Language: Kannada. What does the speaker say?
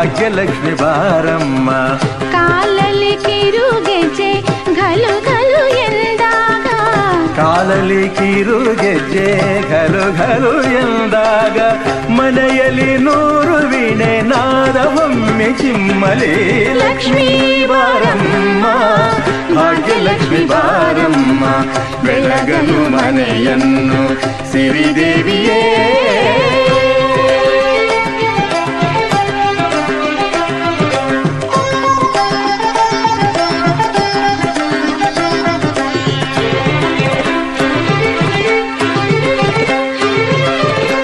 ಭಾಗ್ಯಲಕ್ಷ್ಮಿ ಬಾರಮ್ಮ. ಕಾಲಲ್ಲಿ ಕಿರುಗೆಜ್ಜೆ ಘಲು ಘಲು ಎಂದಾಗ, ಕಾಲಲ್ಲಿ ಕಿರುಗೆಜ್ಜೆ ಘಲು ಘಲು ಎಂದಾಗ, ಮನೆಯಲ್ಲಿ 100 ವೀಣೆ ನಾದವೊಮ್ಮೆ ಚಿಮ್ಮಲಿ. ಲಕ್ಷ್ಮೀ ಬಾರಮ್ಮ, ಭಾಗ್ಯಲಕ್ಷ್ಮಿ ಬಾರಮ್ಮ, ಬೆಳಗಲು ಮನೆಯನ್ನು ಸಿರಿದೇವಿಯೇ